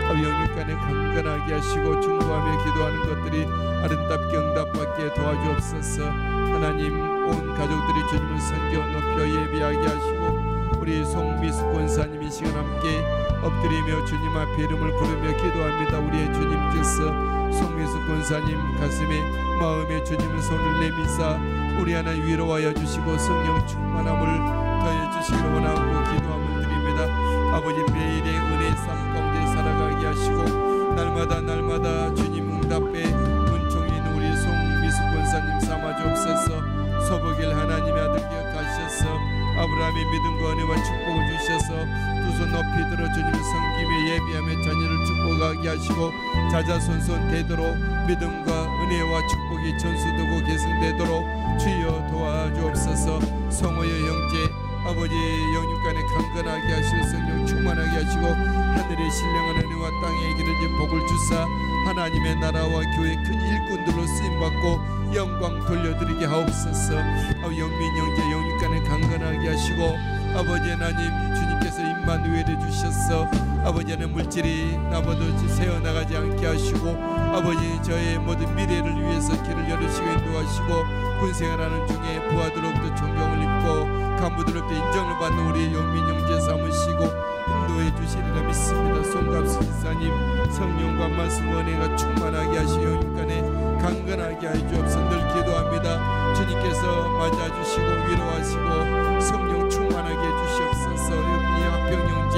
영육간에 강건하게 하시고 중보하며 기도하는 것들이 아름답게 응답받게 도와주옵소서. 하나님 온 가족들이 주님을 섬겨 높여 예비하게 하시고 우리 송미숙 권사님 이 시간 함께 엎드리며 주님 앞에 이름을 부르며 기도합니다. 우리의 주님께서 송미숙 권사님 가슴에 마음에 주님의 손을 내미사 우리 하나 위로하여 주시고 성령 충만함을 더해 주시기를 원하고 기도함을 드립니다. 아버지 매일의 은혜의 삶 가운데 살아가게 하시고 날마다 주님 응답에 은총이 있는 우리 송미숙 권사님 삼아주옵소서. 소복일 하나님의 아들 기억하셔서 아브라함의 믿음과 은혜와 축복을 주셔서 두 손 높이 들어 주님을 섬기며 예비하며 자녀를 축복하게 하시고 자자손손 되도록 믿음과 은혜와 축복이 전수되고 계승되도록 주여 도와주옵소서. 성호의 형제 아버지 영육간에 강건하게 하시고 성령 충만하게 하시고 하늘의 신령한 은혜와 땅에 기르진 복을 주사 하나님의 나라와 교회 큰 일꾼들로 쓰임받고 영광 돌려드리게 하옵소서. 영민 형제 영육간에 강건하게 하시고 아버지 하나님 주님께서 임마누엘을 주셔서 아버지 하나님 물질이 나무도 새어나가지 않게 하시고 아버지 저의 모든 미래를 위해서 길을 열으시고 인도하시고 군생활하는 중에 부하들로부터 존경을 입고 간부들로부터 인정을 받는 우리 영민 형제 삼으시고 인도해 주시리라 믿습니다. 송갑수 지사님 성령과 말씀 은혜가 충만하게 하시고 영육간에 강건하게 하여 주옵소서. 늘 기도합니다. 주님께서 맞아주시고 위로하시고 성령 충만하게 해주시옵소서. 우리 합평 형제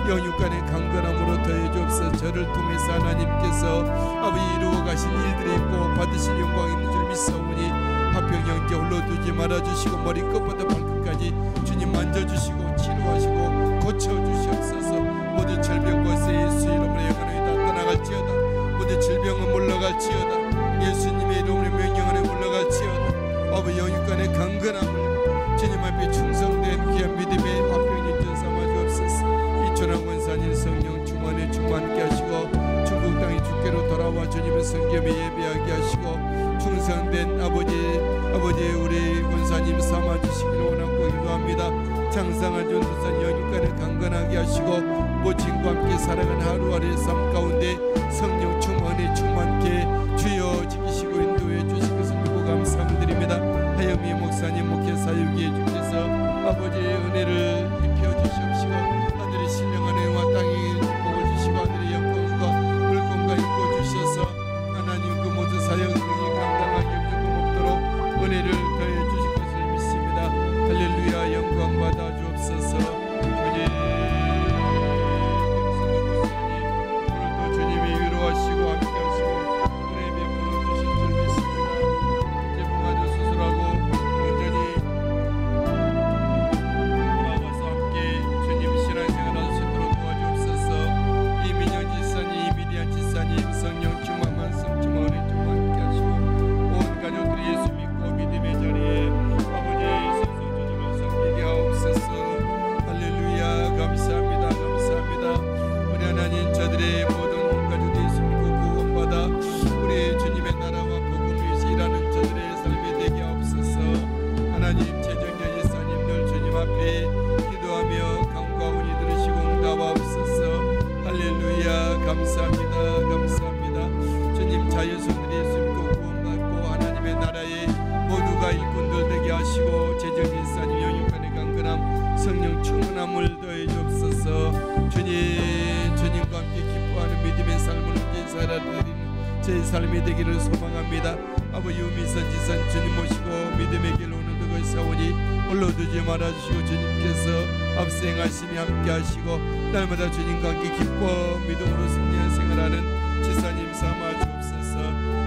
영육간의 강건함으로 더해 주옵소서. 저를 통해서 하나님께서 아버지 이루어 가신 일들이 있고 받으실 영광이 있는 줄 믿사오니 합평 형제 홀로 두지 말아주시고 머리끝부터 발끝까지 주님 만져주시고 치료하시고 고쳐주시옵소서. 모든 질병과 예수 이름으로 영원히 다 떠나갈지어다. 모든 질병은 물러갈지어다. 예수님의 이름으로 명령하여 물러갈지어다. 아버지 영육간의 강건함을 주님 앞에 충성된 귀한 믿음의 합평인전 삼아주옵소서. 이천한 권사님 성령 충만에 충만케 하시고 중국 땅이 주께로 돌아와 주님의 성겸에 예배하게 하시고 충성된 아버지 우리 권사님 삼아주시기를 원하고 기도합니다. 장상한 전도사 영육간에 강건하게 하시고 모친과 함께 살아가는 하루하루의 삶 가운데 성령 충만에 충만케 주여 지키시고 인도해 주신 것을 믿고 감사드립니다. 하영미 목사님 목회 사역에 주께서 아버지의 은혜를 입혀 주시옵시고 하늘의 신령한 은혜와 땅의 축복을 주시고 하늘의 영광과 물권과 입고 주셔서 하나님 그 모든 사역 능히 감당하기 없도록 은혜를 더해 주실 것을 믿습니다. 할렐루야. 영광 받아 주옵소서. 주님 오늘도 주님이 위로하시고 주신 저들의 모든 가족들이 있음고 구원받아 우리 주님의 나라와 복음을 위해서 일하는 저들의 삶이 되게 하옵소서. 하나님 제정의 예사님들 주님 앞에 기도하며 간구하오니 들으시고 응답하옵소서. 할렐루야. 감사합니다. 감사합니다. 주님 자녀손들이 숨고 구원받고 하나님의 나라에 모두가 일꾼들 되게 하시고 제정의 예사님 영육간의 강건함 성령 충만함을 더해 주옵소서. 주님과 함께 기뻐하는 믿음의 삶을 함께 살아드리는 제 삶이 되기를 소망합니다. 아버지 유미선 지선 주님 모시고 믿음의 길 오늘도 거사오니 홀로 두지 말아주시고 주님께서 앞서행하시며 함께 하시고 날마다 주님과 함께 기뻐 믿음으로 승리한 생활하는 지사님 삼아 주옵소서.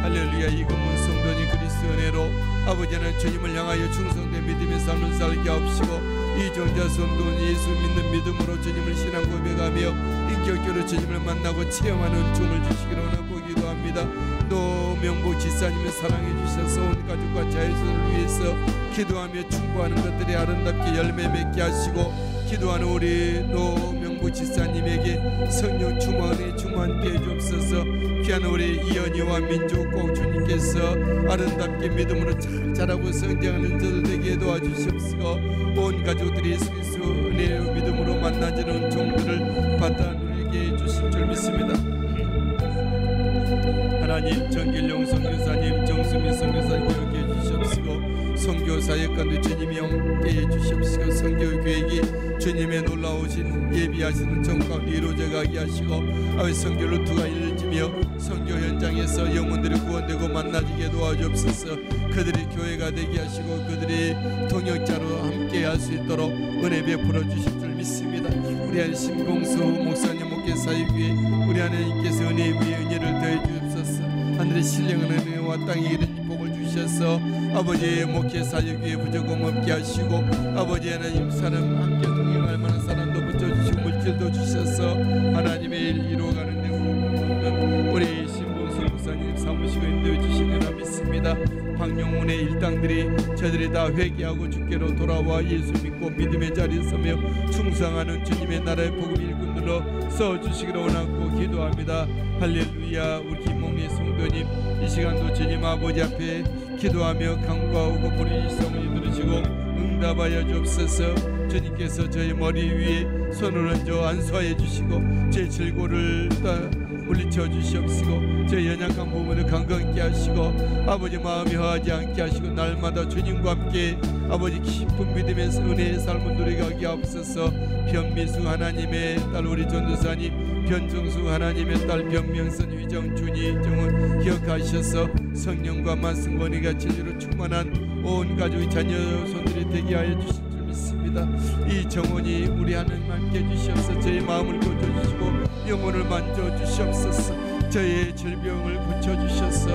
할렐루야. 이 금은 성도니 그리스도 은혜로 아버지 하나님 주님을 향하여 충성된 믿음의 삶을 살게 하옵시고 이 정자 성도는 예수 믿는 믿음으로 주님을 신앙 고백하며 인격적으로 주님을 만나고 체험하는 춤을 주시기로 원하고 기도합니다. 또 명복 지사님을 사랑해 주셔서 온 가족과 자유선을 위해서 기도하며 충고하는 것들이 아름답게 열매 맺게 하시고 기도하는 우리 노명복 지사님에게 성령 충만에 충만케 해주옵소서. 귀한 우리 이연희와 민주 꼭 주님께서 아름답게 믿음으로 잘 자라고 성장하는 저들 되게 도와주시옵시고 온 가족들이 예수 그리스도 은혜로 믿음으로 만나지는 종들을 받아 누리게 해주실 줄 믿습니다. 하나님 정길용 선교사님 정수민 선교사님 기억해 주시옵시고 선교사역관도 주님이 함께해 주시옵시고 선교계획이 주님의 놀라우신 예비하시는 정가운데 이루어져 가게 하시고 아버지 선교 루트가 이루어지며 선교 현장에서 영혼들이 구원되고 만나지게 도와주옵소서. 그들이 교회가 되게 하시고 그들이 동역자로 함께 할 수 있도록 은혜 베풀어 주실 줄 믿습니다. 우리 한 심공수 목사님 목회사역에 우리 하나님께서 은혜 위에 은혜를 더해 주옵소서. 하늘의 신령한 은혜와 땅에 이른 복을 주셔서 아버지의 목회사역에 부족함 없게 하시고 아버지 하나님 사람 함께 동행할 만한 사람도 붙여주시고 물질도 주셔서 하나님의 일 이루어가는 데 우리 신봉수 목사님 사무시고 인도해 주시리라 믿습니다. 황영훈의 일당들이 저들이 다 회개하고 주께로 돌아와 예수 믿고 믿음의 자리에 서며 충성하는 주님의 나라의 복음 일꾼들로 써주시기를 원하고 기도합니다. 할렐루야. 우리 김몽리 성도님 이 시간도 주님 아버지 앞에 기도하며 간구하고 부르짖음을 들으시고 응답하여 주옵소서. 주님께서 저희 머리 위에 손을 얹어 안수하여 주시고 제 질고를 물리쳐 주시옵시고 제 연약한 부분을 강건케 하시고 아버지 마음이 허하지 않게 하시고 날마다 주님과 함께 아버지 깊은 믿음의 은혜의 삶을 누리게 하옵소서. 변미수 하나님의 딸 우리 전도사님 변정수 하나님의 딸 변명선 위정준이 정을 기억하셔서 성령과 말씀 권위가 진리로 충만한 온 가족의 자녀 손들이 되게 하여 주실 줄 믿습니다. 이 정원이 우리 하나님 함께 주시옵소서. 저의 마음을 고쳐주시고 영혼을 만져주시옵소서. 저의 질병을 고쳐주셔서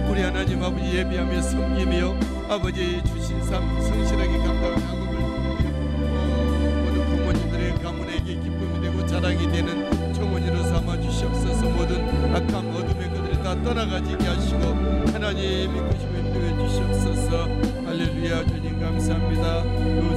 우리 하나님 아버지 예비하며 섬기며 아버지 주신 삶 성실하게 감당하고 모든 부모님들의 가문에게 기쁨이 되고 자랑이 되는 정원이로 삼아 주시옵소서. 모든 악함 어둠의 것들이 다 떠나가지게 하시고 하나님 믿으시고 인도해 주시옵소서. 할렐루야. 주님 감사합니다.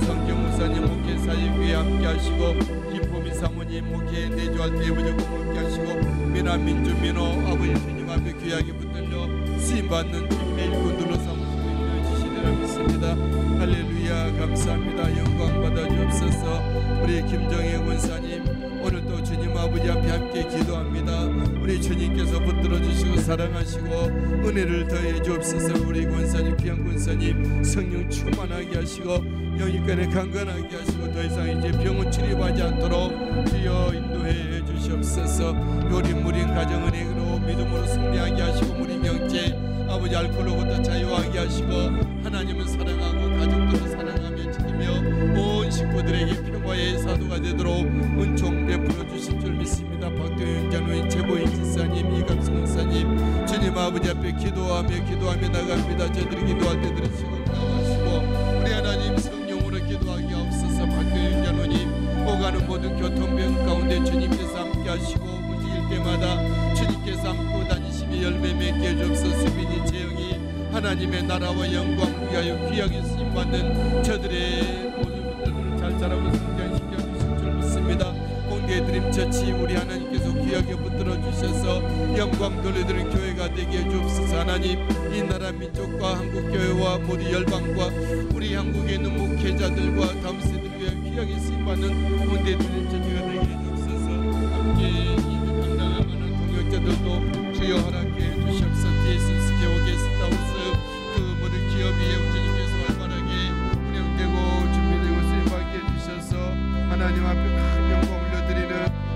성경 목사님 목회 사역에 함께 하시고 기쁨이 사모님 목회 내주할 때 무조건 함께 하시고 미남 민주 민호 아버지 주님 앞에 귀하게 붙들려 쓰임받는 주님의 일꾼들로 삼으시고 인도해 주시리라 믿습니다. 할렐루야. 감사합니다. 영광 받아 주옵소서. 우리 김정혜 원사님 오늘도 주님 아버지 앞에 함께 기도합니다. 우리 주님께서 붙들어 주시고 사랑하시고 은혜를 더해 주옵소서. 우리 권사님 귀한 권사님 성령 충만하게 하시고 영육간에 강건하게 하시고 더 이상 이제 병은 출입하지 않도록 주여 인도해 주시옵소서. 요린 무린 가정 은혜로 믿음으로 승리하게 하시고 무리 명제 아버지 알코올로부터 자유하게 하시고 하나님을 사랑하고 가족들을 사랑하며 지키며 온 식구들에게 평화의 사도가 되도록 은총 베풀어 주실 줄 믿습니다. 박도윤 장로인 최보인 지사님 이갑승 목사님 주님 아버지 앞에 기도하며 나갑니다. 저들이 기도할 때 들으시고 나와시고 우리 하나님 성령으로 기도하게 하옵소서. 박도윤 장로님 오가는 모든 교통병 가운데 주님께서 함께 하시고 움직일 때마다 주님께서 안고 다니시며 열매 맺게 해주옵소서. 수빈이 재영이 하나님의 나라와 영광을 위하여 귀하게 쓰임받는 저들의 모든 분들을 잘 자라고 성장시켜 주실 줄 믿습니다. 공개 드림처치 우리 하나님께서 귀하게 붙들어 주셔서 영광 돌려드리는 교회가 되게 해 주옵소서. 하나님, 이 나라 민족과 한국교회와 모두 열방과 우리 한국에 있는 목회자들과 다음 세대를 위해 귀하게 쓰임받는 군대들의 전체가 되게 해 주옵소서. 함께 이 감당할 만한 동역자들도 주여 허락해 주시옵소서. TSS 개호 게스트하우스 그 모든 기업이 우주님께서 활발하게 운영되고 준비되고 쓰임받게 해주셔서 하나님 앞에 큰 영광을 올려드리는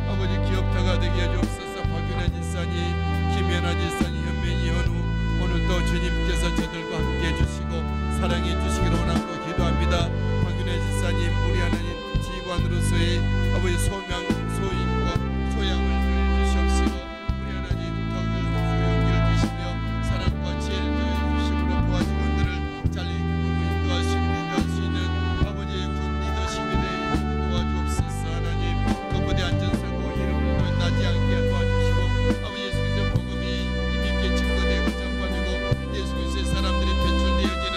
아버지 기업타가 되게 해주옵소서. 박윤아 지사님, 김연아 지사님, 현민이 현우 오늘도 주님께서 저들과 함께 해주시고 사랑해 주시기를 원하고 기도합니다. 박윤아 지사님, 우리 하나님 지휘관으로서의 아버지 소임과 소양을 주시옵시고 우리 하나님 더욱 용기를 주시며 사랑과 지혜를 주심으로 부하 직원들을 잘 인도할 수 있는 아버지의 군 리더십에 대해 도와주옵소서. 하나님, 무대 안전사고 이름으로 나지 않게 도와주시고 아버지 예수 그리스도의 복음이 힘있게 증거되고 전파되고 예수 그리스도의 사람들이 배출되어지는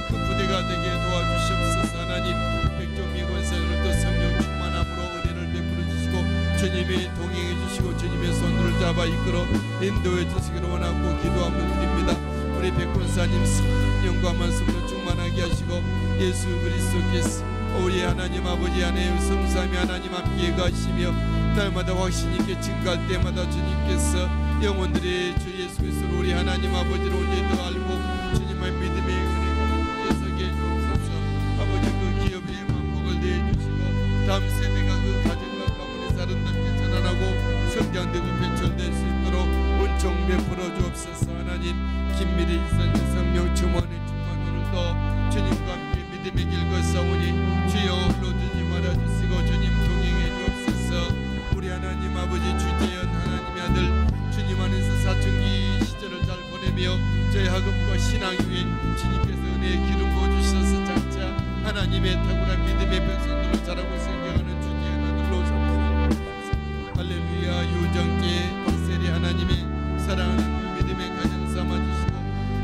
그 부대가 되게 도와주시옵소서. 하나님, 백종미 권사를 또 성령 충만함으로 은혜를 베풀어 주시고 주님이 동행해 주시고 주님의 손을 잡아 이끌어 인도해 주시기를 원하고 기도하며 드립니다. 우리 백권사님 성령과 말씀으로 충만하게 하시고 예수 그리스도께서 우리 하나님 아버지 안에 성삼위 하나님 함께 가시며 날마다 확신 있게 증가할 때마다 주님께서 영혼들이 주 예수 그리스도를 우리 하나님 아버지를 온전히 알고 주님의 믿음의 은혜가 예석해 주옵소서. 아버지 그 기업의 만복을 내주시고 다음 세대가 그 가정과 가문에서 아름답게 자라나고 성장되고 배출될 수 있도록 은총 베풀어 주옵소서. 하나님, 김미리 이사님 성령 충만의 충만 오늘도 주님과 함께 믿음의 길 걸어오니 주여 흘러들지 말아주시고 주님 동행해 주옵소서. 우리 하나님 아버지 주재현 하나님의 아들 주님 안에서 사춘기 시절을 잘 보내며 저희 학업과 신앙 위에 주님께서 은혜의 기름 부어주셔서 장차 하나님의 탁월한 믿음의 백성들로 자라고 성장하는 주재현 아들로 삼으시옵소서. 할렐루야. 유정재 박세리 하나님의 사랑하는 믿음의 가정 삼아주시고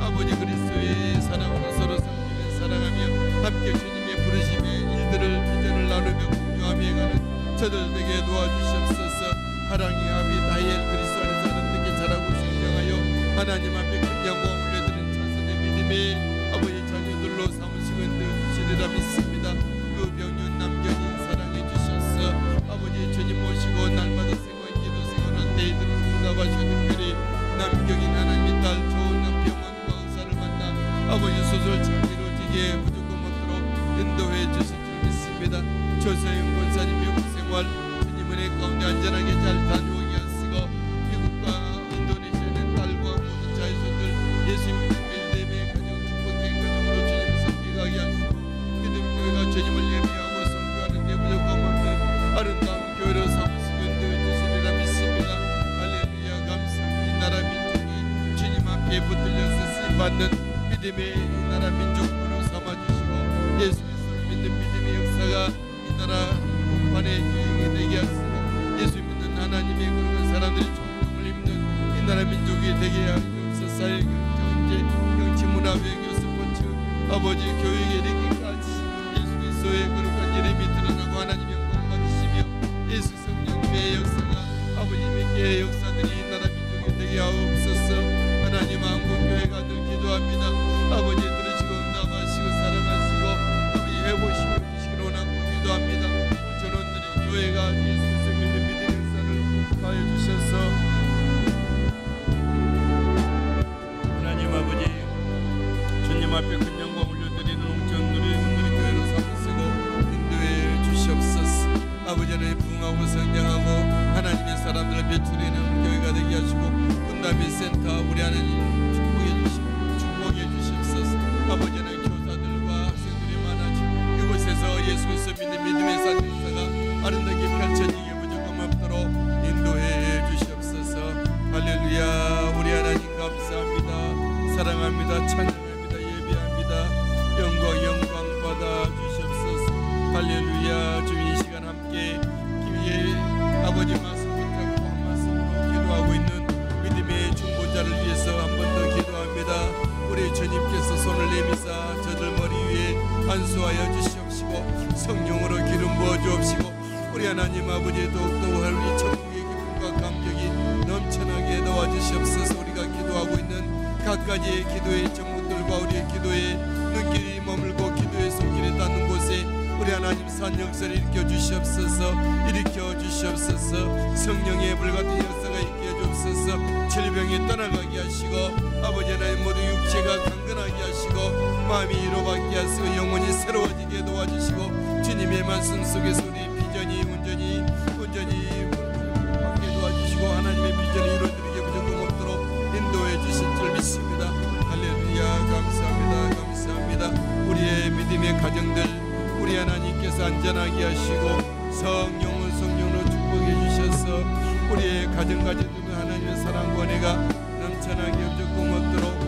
아버지 그리스도의 사랑으로 서로 섬기며 사랑하며 함께 주님의 부르심의 일들을 비전을 나누며 공유하며 가는 저들 되게 도와주시옵소서. 하랑이 아비 다이엘 그리스도 안에서 아름답게 자라고 성장하여 하나님 앞에 큰 영광 올려드리는 찬송의 믿음의 아버지 자녀들로 삼으시고 인도해주시리라 믿습니다. 그 병년 남겨진 사랑해 주셔서 아버지 주님 모시고 날마다 생활 기도 생활할 때 이들을 응답하시고 특별히 남경인 하나님의 딸 좋은 병원과 의사를 만나 아버지 수술 잘 이루어지게 무조건 먹도록 인도해 주실 줄 믿습니다. 조서영 권사님 미국 생활 주님 은혜 가운데 안전하게 잘 다녀오게 하시고 미국과 인도네시아의 딸과 모든 자유손들 예수님 믿음의 가정 축복된 가정으로 주님을 섬기게 하시고 믿음교회가 주님을 예배하고 섬기하는 데 무조건 먹는 아름다운 교회로 삼으시고 인도해 주시리라 믿습니다. 할렐루야. 감사합니다. 이 나라 민족이 주님 앞에 붙들려서 쓰임받는 믿음의 이 나라 민족으로 삼아주시고 예수 그리스도를 믿는 믿음의 역사가 이 나라 북한에 유행이 되게 하시고 예수 믿는 하나님의 그런 사람들이 총명을 입는 이 나라 민족이 되게 하옵소서. 사회, 경제, 정치, 문화, 외교, 스포츠 아버지 교육에 이르기까지 예수 그리스도의 거룩한 이름이 드러나고 하나님의 영광을 받으시며 예수 성령님의 역사가 아버님의 역사들이 이 나라 민족이 되게 하옵소서. 하나님 한국교회가 늘 기도합니다. 아버지 들으시고 응답하시고 사랑하시고 아버지 회복시켜 주시기를 원하고 기도합니다. 전원들이 교회가 예수 그리스도 믿는 믿음의 역사를 가해 주셔서 하나님 아버지 주님 앞에 큰 영광 올려드리는 옥전들이 교회로 삼으시고 인도해 주시옵소서. 아버지 하나님 부흥하고 성장하고 하나님의 사람들을 배출하는 교회가 되게 하시고 분담의 센터 우리 하나님 축복해 주시옵소서. 아버지 하나님 교사들과 학생들이 많아지고 이곳에서 예수 그리스도 믿는 믿음의 역사가 아름답게 펼쳐지게 무조건 없도록 인도해 주시옵소서. 할렐루야. 우리 하나님 감사합니다. 사랑합니다. 찬양합니다. 예배합니다. 영광 받아 주시옵소서. 할렐루야. 주님 이 시간 함께 기위에 아버지 말씀 붙잡고 한 말씀으로 기도하고 있는 믿음의 중보자를 위해서 한 번 더 기도합니다. 우리 주님께서 손을 내미사 저들 머리 위에 안수하여 주시옵시고 성령으로 기름 부어 주옵시고 우리 하나님 아버지 더욱더 우리 천국의 기쁨과 감격이 각가지의 기도의 제목들과 우리의 기도의 눈길이 머물고 기도의 손길에 닿는 곳에 우리 하나님 산 역사를 일으켜 주시옵소서. 일으켜 주시옵소서. 성령의 불같은 역사가 있게 해주옵소서. 질병이 떠나가게 하시고 아버지 하나님 모든 육체가 강건하게 하시고 마음이 위로받게 하시고 영혼이 새로워지게 도와주시고 주님의 말씀 속에서 우리 비전이 온전히 받게 도와주시고 하나님의 비전을 이루어드리게 부족함 없도록 인도해 주실 줄 믿습니다. 할렐루야. 감사합니다. 감사합니다. 우리의 믿음의 가정들 우리 하나님께서 안전하게 하시고 성령으로 축복해 주셔서 우리의 가정까지도 하나님의 사랑과 은혜가 넘쳐나게 없도록